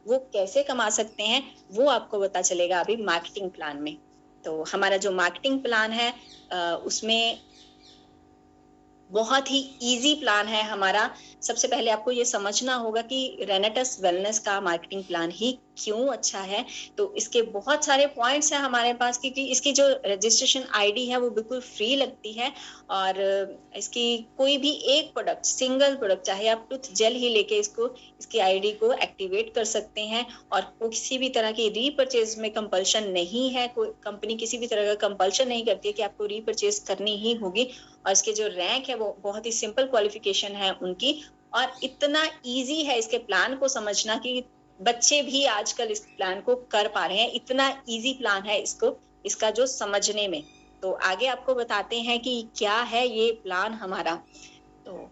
वो कैसे कमा सकते हैं वो आपको पता चलेगा अभी मार्केटिंग प्लान में। तो हमारा जो मार्केटिंग प्लान है उसमें बहुत ही इजी प्लान है हमारा। सबसे पहले आपको ये समझना होगा कि रेनेटस वेलनेस का मार्केटिंग प्लान ही क्यों अच्छा है। तो इसके बहुत सारे पॉइंट्स हैं हमारे पास, क्योंकि इसकी जो रजिस्ट्रेशन आईडी है वो बिल्कुल फ्री लगती है, और इसकी कोई भी एक प्रोडक्ट, सिंगल प्रोडक्ट, चाहे आप टूथ जेल ही लेके इसकी आईडी को एक्टिवेट कर सकते हैं। और किसी भी तरह की रीपरचेज में कंपल्शन नहीं है, कोई कंपनी किसी भी तरह का कंपल्शन नहीं करती है कि आपको रीपरचेज करनी ही होगी। और इसके जो रैंक है वो बहुत ही सिंपल क्वालिफिकेशन है उनकी, और इतना इजी है इसके प्लान को समझना कि बच्चे भी आजकल इस प्लान को कर पा रहे हैं। इतना इजी प्लान है इसका जो समझने में। तो आगे आपको बताते हैं कि क्या है ये प्लान हमारा। तो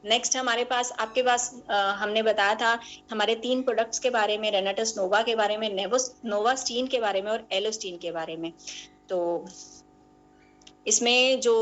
नेक्स्ट हमारे पास आपके पास हमने बताया था हमारे 3 प्रोडक्ट्स के बारे में, रेनेटस नोवा के बारे में, नोवास्टीन के बारे में और एलोस्टीन के बारे में। तो इसमें जो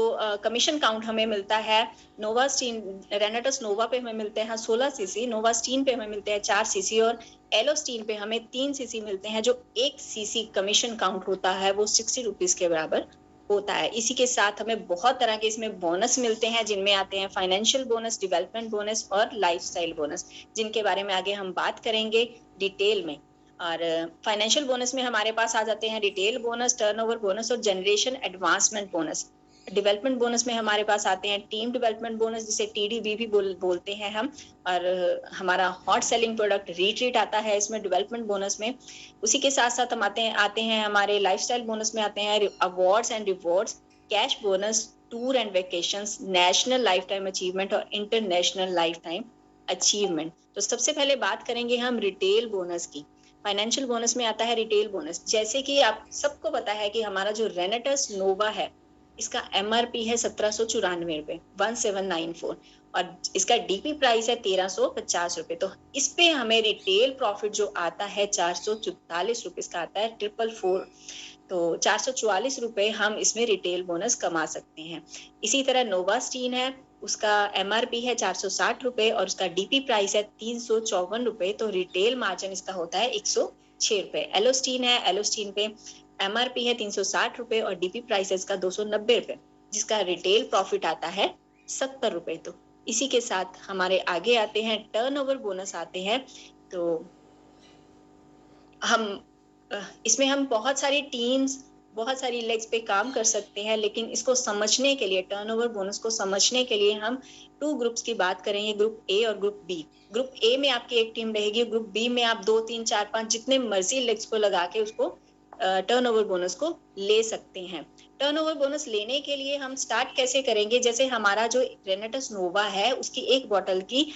कमीशन काउंट हमें मिलता है, नोवास्टीन रेनेटस नोवा पे हमें मिलते हैं 16 सीसी, नोवास्टीन पे हमें मिलते हैं 4 सीसी और एलोस्टीन पे हमें 3 सीसी मिलते हैं। जो 1 सीसी कमीशन काउंट होता है वो 60 रुपीज के बराबर होता है। इसी के साथ हमें बहुत तरह के इसमें बोनस मिलते हैं, जिनमें आते हैं फाइनेंशियल बोनस, डेवलपमेंट बोनस और लाइफस्टाइल बोनस, जिनके बारे में आगे हम बात करेंगे डिटेल में। और फाइनेंशियल बोनस में हमारे पास आ जाते हैं रिटेल बोनस, टर्नओवर बोनस और generation advancement bonus. Development bonus में हमारे पास आते हैं टीम डेवलपमेंट बोनस, जिसे टीडीबी भी बोलते हैं हम। और हमारा हॉट सेलिंग प्रोडक्ट रीट्रीट आता है इसमें डेवलपमेंट बोनस में। उसी के साथ साथ हम आते हैं हमारे लाइफस्टाइल बोनस में आते हैं awards and rewards, cash bonus, tour and vacations, national life time achievement और इंटरनेशनल लाइफ टाइम अचीवमेंट। तो सबसे पहले बात करेंगे हम रिटेल बोनस की। फाइनेंशियल बोनस में आता है रिटेल बोनस। जैसे कि आप सबको पता है कि हमारा जो रेनेटस नोवा है इसका एमआरपी है 1794 रुपए, 1794, और इसका डीपी प्राइस है 1350 रुपए। तो इस पे हमें रिटेल प्रॉफिट जो आता है 444 रुपए का आता है, 444। तो 444 रुपए हम इसमें रिटेल बोनस कमा सकते हैं। इसी तरह नोवास्टीन है, उसका एमआरपी है 460 रुपए और उसका डीपी प्राइस है 354 रुपए। तो रिटेल मार्जिन इसका होता है 106 रुपए। एलोस्टीन है, एलोस्टीन पे एमआरपी है 360 रुपए और डीपी प्राइस है इसका 290 रुपए, जिसका रिटेल प्रॉफिट आता है 70 रुपए। तो इसी के साथ हमारे आगे आते हैं टर्नओवर बोनस आते हैं। तो इसमें हम बहुत सारी टीम्स, बहुत सारी लेग्स पे काम कर सकते हैं, लेकिन इसको समझने के लिए, टर्नओवर बोनस को समझने के लिए हम 2 ग्रुप्स की बात करेंगे, ग्रुप ए और ग्रुप बी। ग्रुप ए में आपकी एक टीम रहेगी, ग्रुप बी में आप 2, 3, 4, 5 जितने मर्जी लेग्स को लगा के उसको टर्नओवर बोनस को ले सकते हैं। टर्नओवर बोनस लेने के लिए हम स्टार्ट कैसे करेंगे? जैसे हमारा जो रेनेटस नोवा है उसकी एक बोतल की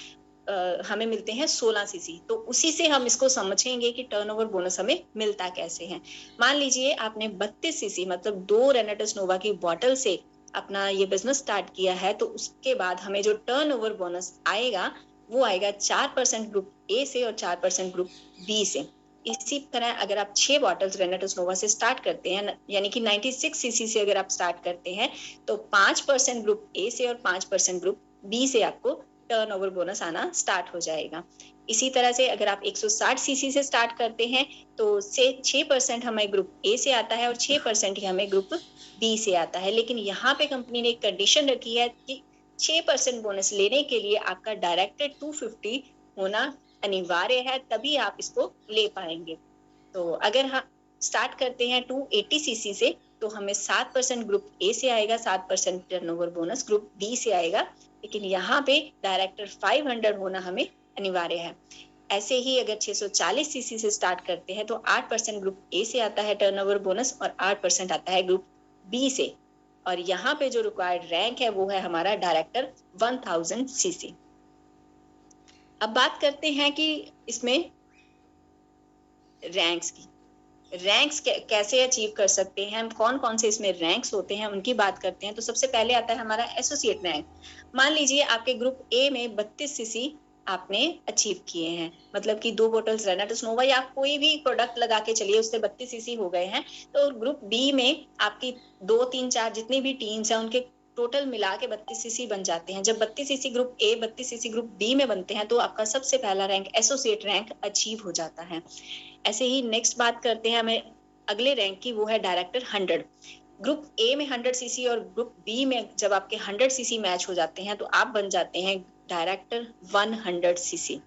हमें मिलते हैं 16 सीसी, तो उसी से हम इसको समझेंगे कि टर्नओवर बोनस हमें मिलता कैसे है। मान लीजिए आपने 32 सीसी मतलब 2 रेनेटस नोवा की बोतल से अपना ये बिजनेस स्टार्ट किया है, तो उसके बाद हमें जो टर्नओवर बोनस आएगा वो आएगा 4% ग्रुप ए से और 4% ग्रुप बी से। इसी तरह अगर आप 6 बॉटल्स रेनेटस नोवा से स्टार्ट करते हैं, यानी कि 96 सीसी से अगर आप स्टार्ट करते हैं, तो 5% ग्रुप ए से और 5% ग्रुप बी से आपको टर्नओवर बोनस आना स्टार्ट हो जाएगा। इसी तरह से अगर आप 160 सीसी से स्टार्ट करते हैं तो से 6% हमें ग्रुप ए से आता है और 6% ही हमें ग्रुप बी से आता है। लेकिन यहाँ पे कंपनी ने एक कंडीशन रखी है कि 6% बोनस लेने के लिए आपका डायरेक्टेड 250 होना अनिवार्य है, तभी आप इसको ले पाएंगे। तो अगर हम स्टार्ट करते हैं 280 सीसी से, तो हमें 7% ग्रुप ए से आएगा, 7% टर्नओवर बोनस ग्रुप बी से आएगा, लेकिन यहाँ पे डायरेक्टर 500 होना हमें अनिवार्य है। ऐसे ही अगर 640 सीसी से स्टार्ट करते हैं तो 8% ग्रुप ए से आता है टर्नओवर बोनस और 8% आता है ग्रुप बी से। और यहाँ पे जो रिक्वायर्ड रैंक है वो है हमारा डायरेक्टर 1000 सीसी। अब बात करते हैं कि इसमें रैंक्स की, रैंक्स कैसे अचीव कर सकते हैं, कौन कौन से इसमें रैंक्स होते हैं उनकी बात करते हैं। तो सबसे पहले आता है हमारा एसोसिएट रैंक। मान लीजिए आपके ग्रुप ए में 32 सीसी आपने अचीव किए हैं, मतलब कि 2 बोटल्स रेनेटस नोवा या कोई भी प्रोडक्ट लगा के चलिए, उससे 32 सीसी हो गए हैं। तो ग्रुप बी में आपकी 2, 3, 4 जितनी भी टीम्स हैं उनके टोटल मिला के 32 सीसी बन जाते हैं। जब 32 CC group A 32 CC group B में बनते हैं तो आपका सबसे पहला रैंक एसोसिएट रैंक अचीव हो जाता है। ऐसे ही नेक्स्ट बात करते हैं हमें अगले रैंक की, वो है डायरेक्टर 100। ग्रुप ए में 100 सीसी और ग्रुप बी में जब आपके 100 सीसी मैच हो जाते हैं तो आप बन जाते हैं डायरेक्टर 100 सीसी।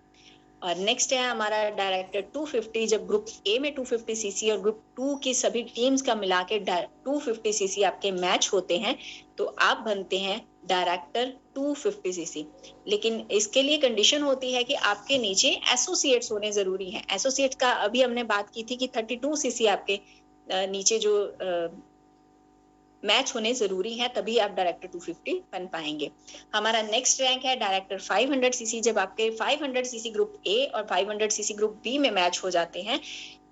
और नेक्स्ट है हमारा डायरेक्टर 250। जब ग्रुप ए में 250 सीसी और ग्रुप 2 की सभी टीम्स का मिला के 250 सीसी आपके मैच होते हैं तो आप बनते हैं डायरेक्टर 250 सीसी। लेकिन इसके लिए कंडीशन होती है कि आपके नीचे एसोसिएट्स होने जरूरी हैं। एसोसिएट का अभी हमने बात की थी कि 32 सीसी आपके नीचे जो मैच होने जरूरी है, तभी आप डायरेक्टर 250 बन पाएंगे। हमारा नेक्स्ट रैंक है डायरेक्टर 500 सीसी। जब आपके 500 सीसी ग्रुप ए और 500 सीसी ग्रुप बी में मैच हो जाते हैं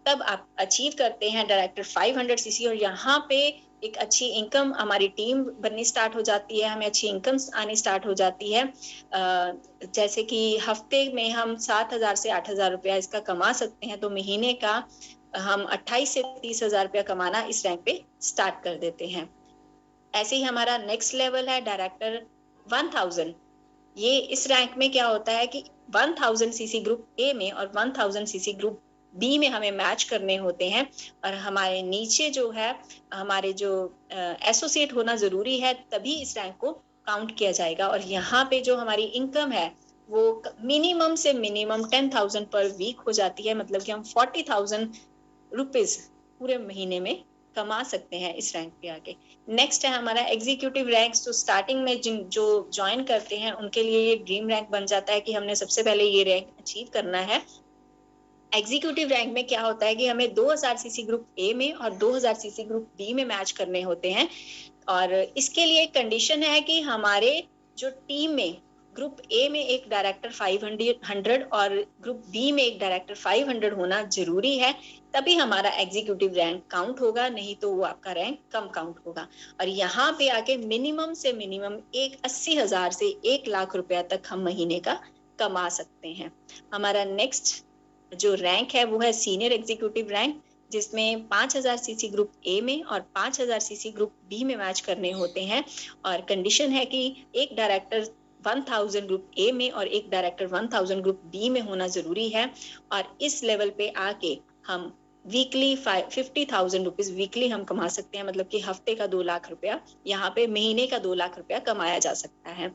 तब आप अचीव करते हैं डायरेक्टर 500 सीसी। और यहाँ पे एक अच्छी इनकम हमारी टीम बननी स्टार्ट हो जाती है, हमें अच्छी इनकम आनी स्टार्ट हो जाती है। जैसे कि हफ्ते में हम 7,000 से 8,000 रुपया इसका कमा सकते हैं, तो महीने का हम 28 से 30,000 रुपया कमाना इस रैंक पे स्टार्ट कर देते हैं। ऐसे ही हमारा नेक्स्ट लेवल है डायरेक्टर 1000। ये इस रैंक में क्या होता है कि 1000 सीसी ग्रुप ए में और 1000 सीसी ग्रुप बी में हमें मैच करने होते हैं और हमारे नीचे जो है हमारे जो एसोसिएट होना जरूरी है, तभी इस रैंक को काउंट किया जाएगा। और यहाँ पे जो हमारी इनकम है वो मिनिमम से मिनिमम 10,000 पर वीक हो जाती है, मतलब कि हम 40,000 रुपीज पूरे महीने में कमा सकते हैं इस रैंक पे आके। नेक्स्ट है हमारा एग्जीक्यूटिव रैंक। तो स्टार्टिंग में जो ज्वाइन करते हैं उनके लिए ये ड्रीम रैंक बन जाता है कि हमने सबसे पहले ये रैंक अचीव करना है। एग्जीक्यूटिव रैंक में क्या होता है कि हमें 2000 सीसी ग्रुप ए में और 2000 सीसी ग्रुप बी में मैच करने होते हैं। और इसके लिए कंडीशन है कि हमारे जो टीम में ग्रुप ए में एक डायरेक्टर 500 और ग्रुप बी में एक डायरेक्टर 500 होना जरूरी है, तभी हमारा एग्जीक्यूटिव रैंक काउंट होगा, नहीं तो वो आपका रैंक कम काउंट होगा। और यहाँ पे आके मिनिमम से मिनिमम 80,000 से 1 लाख रुपया तक हम महीने का कमा सकते हैं। हमारा नेक्स्ट जो रैंक है वो है सीनियर एग्जीक्यूटिव रैंक, जिसमें 5000 सीसी ग्रुप ए में और 5000 सीसी ग्रुप बी में मैच करने होते हैं। और कंडीशन है कि एक डायरेक्टर 1000 ग्रुप ए में और एक डायरेक्टर 1000 ग्रुप बी में होना जरूरी है। और इस लेवल पे आके हम वीकली 50,000 रुपीज वीकली हम कमा सकते हैं, मतलब कि हफ्ते का 2 लाख रुपया, यहाँ पे महीने का 2 लाख रुपया कमाया जा सकता है।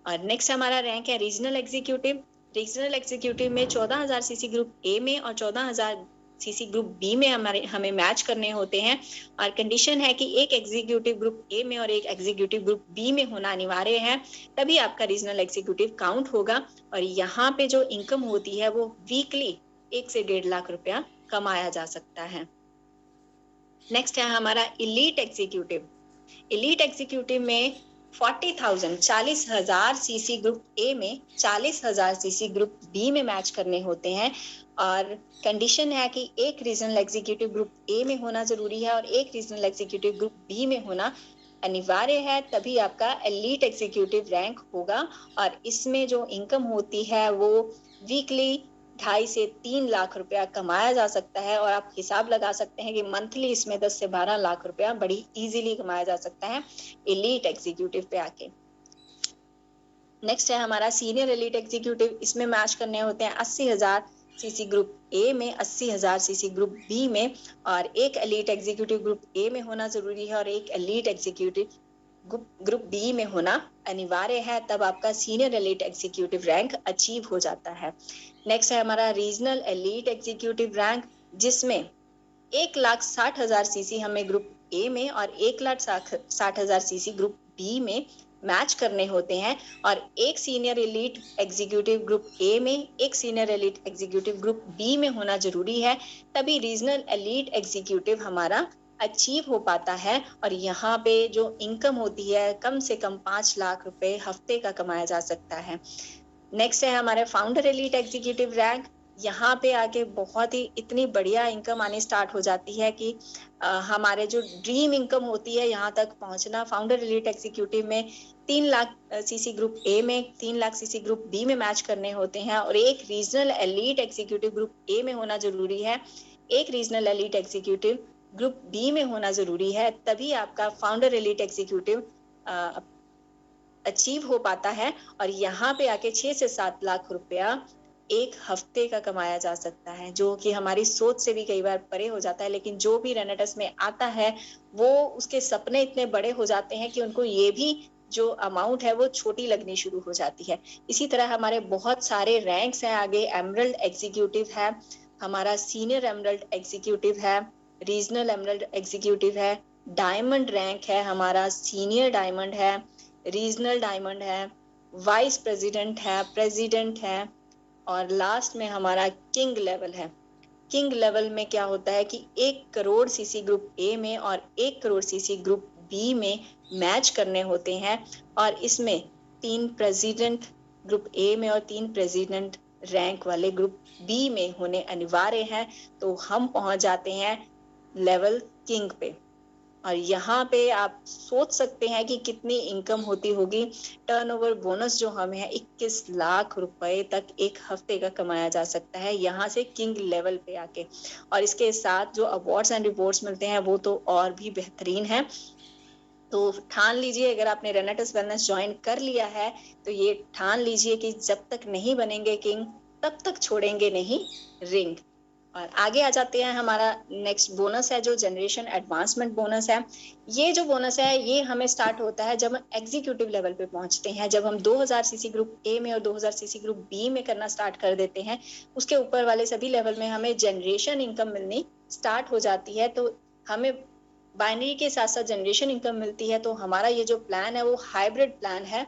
और नेक्स्ट हमारा रैंक है रीजनल एग्जीक्यूटिव। रीजनल एग्जीक्यूटिव में 14,000 सीसी ग्रुप ए में और 14,000 सीसी ग्रुप बी में हमें मैच करने होते हैं। और कंडीशन है कि एक एग्जीक्यूटिव ग्रुप ए में और एक एग्जीक्यूटिव ग्रुप बी में होना अनिवार्य है, तभी आपका रीजनल एग्जीक्यूटिव काउंट होगा। और यहाँ पे जो इनकम होती है वो वीकली 1 से 1.5 लाख रुपया कमाया जा सकता है। नेक्स्ट है हमारा इलीट एग्जीक्यूटिव। इलीट एग्जीक्यूटिव में 40,000 सीसी ग्रुप ए में 40,000 सीसी ग्रुप बी में मैच करने होते हैं। और कंडीशन है कि एक रीजनल एग्जीक्यूटिव ग्रुप ए में होना जरूरी है और एक रीजनल एग्जीक्यूटिव ग्रुप बी में होना अनिवार्य है, तभी आपका एलीट एग्जीक्यूटिव रैंक होगा। और इसमें जो इनकम होती है वो वीकली 2.5 से 3 लाख रुपया कमाया जा सकता है। और आप हिसाब लगा सकते हैं कि मंथली इसमें 10 से 12 लाख रुपया बड़ी इजीली कमाया जा सकता है एलीट एग्जीक्यूटिव पे आके। नेक्स्ट है हमारा सीनियर एलीट एग्जीक्यूटिव। इसमें मैच करने होते हैं 80,000 सीसी ग्रुप ए में, 80,000 सीसी ग्रुप बी में। और एक एलीट एग्जीक्यूटिव ग्रुप ए में होना जरूरी है और एक एलीट एग्जीक्यूटिव ग्रुप बी में होना अनिवार्य है, तब आपका senior elite executive rank achieve हो जाता है। नेक्स्ट है हमारा रीजनल एलीट एग्जीक्यूटिव रैंक, जिसमें 1,60,000 सीसी हमें ग्रुप ए में और 1,60,000 सीसी ग्रुप बी में मैच करने होते हैं। और एक senior elite executive group A में, एक senior elite executive group B में होना जरूरी है, तभी रीजनल एलीट एग्जीक्यूटिव हमारा अचीव हो पाता है। और यहाँ पे जो इनकम होती है कम से कम 5 लाख रुपए हफ्ते का कमाया जा सकता है। नेक्स्ट है हमारे फाउंडर एलीट एग्जीक्यूटिव रैंक। यहाँ पे आके बहुत ही इतनी बढ़िया इनकम आनी स्टार्ट हो जाती है कि हमारे जो ड्रीम इनकम होती है यहाँ तक पहुँचना। फाउंडर एलीट एग्जीक्यूटिव में 3 लाख सीसी ग्रुप ए में, 3 लाख सीसी ग्रुप बी में मैच करने होते हैं और एक regional elite executive group A में होना जरूरी है, एक regional elite executive group B में होना जरूरी है, तभी आपका फाउंडर एलीट एग्जीक्यूटिव अचीव हो पाता है और यहाँ पे आके 6 से 7 लाख रुपया एक हफ्ते का कमाया जा सकता है, जो कि हमारी सोच से भी कई बार परे हो जाता है। लेकिन जो भी रेनेटस में आता है वो उसके सपने इतने बड़े हो जाते हैं कि उनको ये भी जो अमाउंट है वो छोटी लगनी शुरू हो जाती है। इसी तरह हमारे बहुत सारे रैंक्स हैं आगे। एमरल्ड एग्जीक्यूटिव है, हमारा सीनियर एमरल्ड एग्जीक्यूटिव है, रीजनल एमरल्ड एग्जीक्यूटिव है, डायमंड रैंक है, हमारा सीनियर डायमंड है, रीजनल डायमंड है, वाइस प्रेसिडेंट है, प्रेसिडेंट है और लास्ट में हमारा किंग लेवल है। किंग लेवल में क्या होता है कि 1 करोड़ सीसी ग्रुप ए में और 1 करोड़ सीसी ग्रुप बी में मैच करने होते हैं और इसमें 3 प्रेसिडेंट ग्रुप ए में और 3 प्रेसिडेंट रैंक वाले ग्रुप बी में होने अनिवार्य हैं। तो हम पहुंच जाते हैं लेवल किंग पे और यहाँ पे आप सोच सकते हैं कि कितनी इनकम होती होगी। टर्नओवर बोनस जो हमें है 21 लाख रुपए तक एक हफ्ते का कमाया जा सकता है यहाँ से किंग लेवल पे आके। और इसके साथ जो अवार्ड्स एंड रिवॉर्ड्स मिलते हैं वो तो और भी बेहतरीन है। तो ठान लीजिए, अगर आपने रेनेटस वेलनेस ज्वाइन कर लिया है तो ये ठान लीजिए कि जब तक नहीं बनेंगे किंग तब तक छोड़ेंगे नहीं रिंग। और आगे आ जाते हैं, हमारा नेक्स्ट बोनस है जो जनरेशन एडवांसमेंट बोनस है। ये जो बोनस है ये हमें स्टार्ट होता है जब हम एग्जीक्यूटिव लेवल पे पहुंचते हैं, जब हम 2000 सीसी ग्रुप ए में और 2000 सीसी ग्रुप बी में करना स्टार्ट कर देते हैं। उसके ऊपर वाले सभी लेवल में हमें जनरेशन इनकम मिलनी स्टार्ट हो जाती है। तो हमें बाइनरी के साथ साथ जनरेशन इनकम मिलती है। तो हमारा ये जो प्लान है वो हाइब्रिड प्लान है।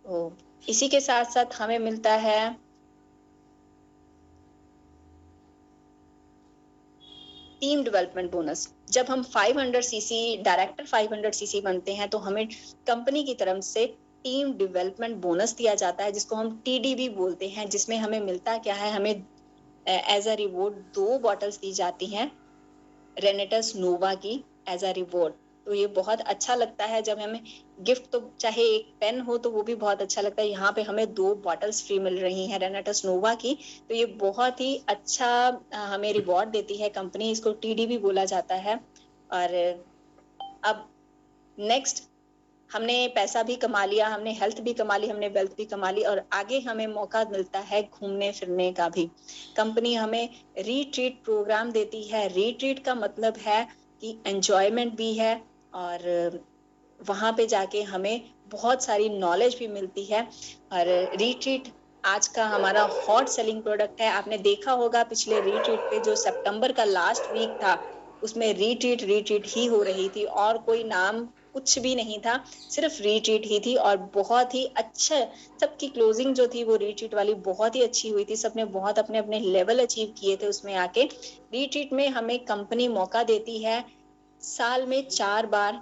तो इसी के साथ साथ हमें मिलता है टीम डेवलपमेंट बोनस। जब हम 500 सीसी डायरेक्टर 500 सीसी बनते हैं तो हमें कंपनी की तरफ से टीम डेवलपमेंट बोनस दिया जाता है जिसको हम टीडीबी बोलते हैं। जिसमें हमें मिलता क्या है, हमें एज अ रिवॉर्ड 2 बॉटल्स दी जाती हैं रेनेटस नोवा की एज अ रिवॉर्ड। तो ये बहुत अच्छा लगता है जब हमें गिफ्ट, तो चाहे एक पेन हो तो वो भी बहुत अच्छा लगता है। यहाँ पे हमें 2 बॉटल्स फ्री मिल रही हैं रेनेटस नोवा की। तो ये बहुत ही अच्छा हमें रिवॉर्ड देती है कंपनी, इसको टीडीबी बोला जाता है। और अब नेक्स्ट, हमने पैसा भी कमा लिया, हमने हेल्थ भी कमा ली, हमने वेल्थ भी कमा ली और आगे हमें मौका मिलता है घूमने फिरने का भी। कंपनी हमें रिट्रीट प्रोग्राम देती है। रिट्रीट का मतलब है कि एंजॉयमेंट भी है और वहां पे जाके हमें बहुत सारी नॉलेज भी मिलती है। और रिट्रीट आज का हमारा हॉट सेलिंग प्रोडक्ट है। आपने देखा होगा पिछले रिट्रीट पे जो सितंबर का लास्ट वीक था उसमें रिट्रीट ही हो रही थी और कोई नाम कुछ भी नहीं था, सिर्फ रिट्रीट ही थी। और बहुत ही अच्छा सबकी क्लोजिंग जो थी वो रिट्रीट वाली बहुत ही अच्छी हुई थी। सबने बहुत अपने अपने लेवल अचीव किए थे उसमें आके। रिट्रीट में हमें कंपनी मौका देती है साल में 4 बार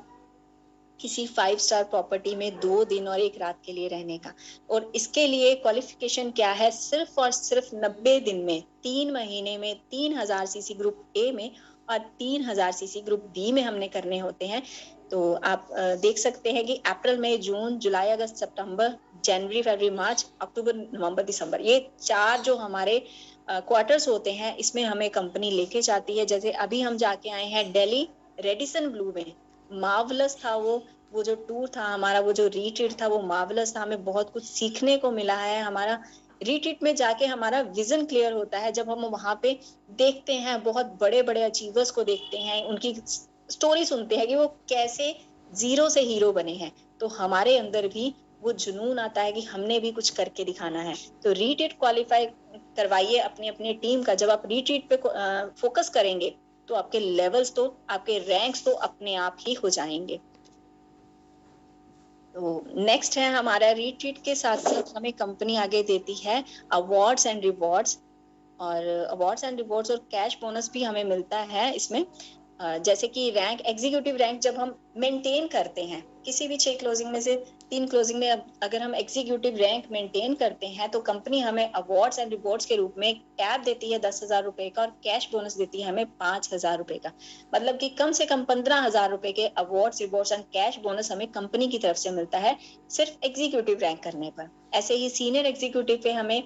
किसी 5 स्टार प्रॉपर्टी में 2 दिन और 1 रात के लिए रहने का। और इसके लिए क्वालिफिकेशन क्या है, सिर्फ और सिर्फ 90 दिन में 3 महीने में 3000 सीसी ग्रुप ए में और 3000 सीसी ग्रुप बी में हमने करने होते हैं। तो आप देख सकते हैं कि अप्रैल मई जून जुलाई अगस्त सितंबर जनवरी फरवरी मार्च अक्टूबर नवंबर दिसंबर, ये 4 जो हमारे क्वार्टर्स होते हैं इसमें हमें कंपनी लेके जाती है। जैसे अभी हम जाके आए हैं दिल्ली रेडिसन ब्लू में, मार्वलस था वो जो टूर था हमारा, वो जो रिट्रीट था वो मार्वलस था। हमें बहुत कुछ सीखने को मिला है। हमारा रिट्रीट में जाके हमारा विजन क्लियर होता है जब हम वहां पे देखते हैं बहुत बड़े बड़े अचीवर्स को देखते हैं, उनकी स्टोरी सुनते हैं कि वो कैसे जीरो से हीरो बने हैं। तो हमारे अंदर भी वो जुनून आता है कि हमने भी कुछ करके दिखाना है। तो रिट्रीट क्वालिफाई करवाइए अपनी अपनी टीम का। जब आप रिट्रीट पे फोकस करेंगे तो आपके लेवल्स तो आपके रैंक्स तो अपने आप ही हो जाएंगे। तो नेक्स्ट है हमारा रिट्रीट के साथ साथ हमें कंपनी आगे देती है अवार्ड्स एंड रिवॉर्ड्स। और अवार्ड्स एंड रिवॉर्ड्स और कैश बोनस भी हमें मिलता है इसमें। जैसे कि रैंक, एग्जीक्यूटिव रैंक जब हम मेंटेन करते हैं किसी भी 6 क्लोजिंग में से 3 क्लोजिंग में, अगर हम एग्जीक्यूटिव रैंक मेंटेन करते हैं तो कंपनी हमें अवार्ड्स एंड रिवॉर्ड्स के रूप में कैप देती है 10,000 रुपए का और कैश बोनस देती है हमें 5,000 रुपए का। मतलब कि कम से कम 15,000 रुपए के awards rewards and cash bonus हमें कंपनी की तरफ से मिलता है सिर्फ एग्जीक्यूटिव रैंक करने पर। ऐसे ही सीनियर एग्जीक्यूटिव पे हमें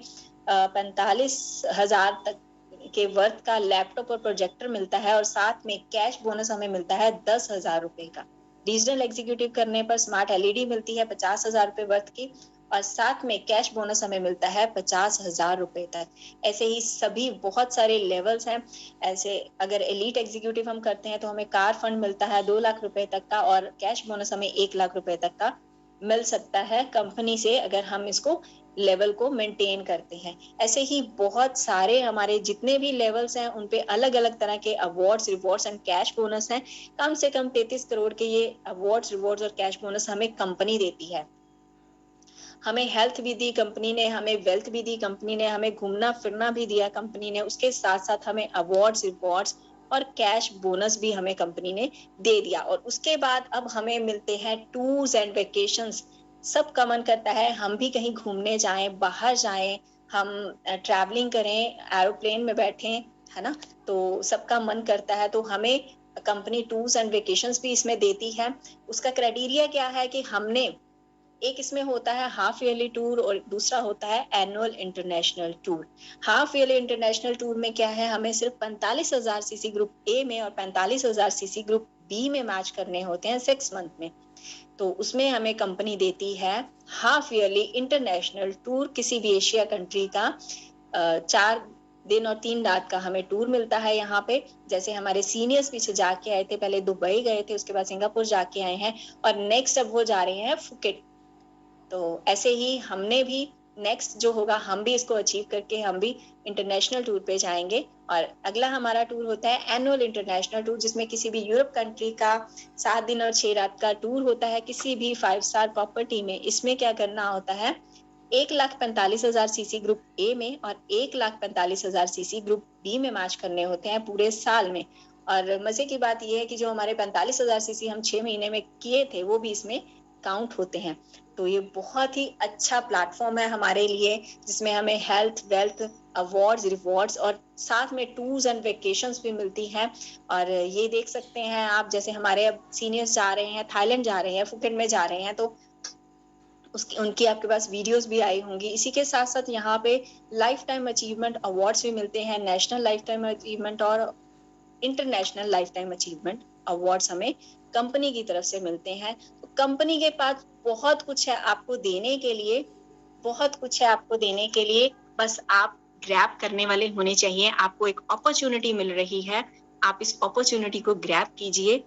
45,000 तक के वर्थ का लैपटॉप और प्रोजेक्टर मिलता है और साथ में कैश बोनस हमें मिलता है 10,000 रुपए का। रीजनल एग्जीक्यूटिव करने पर स्मार्ट एलईडी मिलती है 50,000 रुपए वर्थ की, और साथ में कैश बोनस हमें मिलता है 50,000 रुपए तक। ऐसे ही सभी बहुत सारे लेवल्स हैं। ऐसे अगर एलीट एग्जीक्यूटिव हम करते हैं तो हमें कार फंड मिलता है 2 लाख रुपए तक का, और कैश बोनस हमें 1 लाख रुपए तक का मिल सकता है कंपनी से, अगर हम इसको लेवल को मेंटेन करते हैं। ऐसे ही बहुत सारे हमारे जितने भी लेवल्स हैं उन पे अलग अलग तरह के awards, rewards and cash bonus हैं। कम से कम 33 करोड़ के ये अवार्ड्स, रिवॉर्ड्स और कैश बोनस हमें कंपनी देती है। हमें हेल्थ भी दी कंपनी ने, हमें वेल्थ भी दी कंपनी ने, हमें घूमना फिरना भी दिया कंपनी ने, उसके साथ साथ हमें अवार्ड्स, रिवॉर्ड्स और कैश बोनस भी हमें कंपनी ने दे दिया। और उसके बाद अब हमें मिलते हैं टूर्स एंड वेकेशंस। सबका मन करता है हम भी कहीं घूमने जाएं, बाहर जाएं, हम ट्रैवलिंग करें, एरोप्लेन में बैठें, है ना। तो सबका मन करता है, तो हमें कंपनी टूर्स एंड वेकेशंस भी इसमें देती है। उसका क्राइटेरिया क्या है कि हमने एक इसमें होता है हाफ ईयरली टूर और दूसरा होता है annual international tour. Half yearly international tour में क्या है, हमें सिर्फ 45,000 सीसी ग्रुप ए में और 45,000 सीसी ग्रुप बी में मैच करने होते हैं 6 मंथ में। तो उसमें हमें कंपनी देती है हाफ ईयरली इंटरनेशनल टूर, किसी भी एशिया कंट्री का 4 दिन और 3 रात का हमें टूर मिलता है यहाँ पे। जैसे हमारे सीनियर्स पीछे जाके आए थे, पहले दुबई गए थे, उसके बाद सिंगापुर जाके आए हैं, और नेक्स्ट अब वो जा रहे हैं फुकेट। तो ऐसे ही हमने भी नेक्स्ट जो होगा, हम भी इसको अचीव करके हम भी इंटरनेशनल टूर पे जाएंगे। और अगला हमारा टूर होता है एनुअल इंटरनेशनल टूर, जिसमें किसी भी यूरोप कंट्री का 7 दिन और 6 रात का टूर होता है, किसी भी 5 स्टार प्रॉपर्टी में। इसमें क्या करना होता है, 1,45,000 सीसी ग्रुप ए में और 1,45,000 सीसी ग्रुप बी में मैच करने होते हैं पूरे साल में। और मजे की बात यह है कि जो हमारे 45,000 सीसी हम 6 महीने में किए थे वो भी इसमें काउंट होते हैं। तो ये बहुत ही अच्छा प्लेटफॉर्म है हमारे लिए, जिसमें हमें हेल्थ, वेल्थ, अवार्ड्स, रिवॉर्ड्स और साथ में टूर्स एंड वेकेशंस भी मिलती हैं। और ये देख सकते हैं आप, जैसे हमारे अब सीनियर्स जा रहे हैं, थाईलैंड जा रहे हैं, फुकेट में जा रहे हैं, तो उनकी आपके पास वीडियोस भी आई होंगी। इसी के साथ साथ यहाँ पे लाइफ टाइम अचीवमेंट अवार्ड्स भी मिलते हैं, नेशनल लाइफ टाइम अचीवमेंट और international life time achievement awards हमें कंपनी की तरफ से मिलते हैं। तो कंपनी के पास बहुत कुछ है आपको देने के लिए, बहुत कुछ है आपको देने के लिए, बस आप ग्रैब करने वाले होने चाहिए। आपको एक अपॉर्चुनिटी मिल रही है, आप इस अपॉर्चुनिटी को ग्रैब कीजिए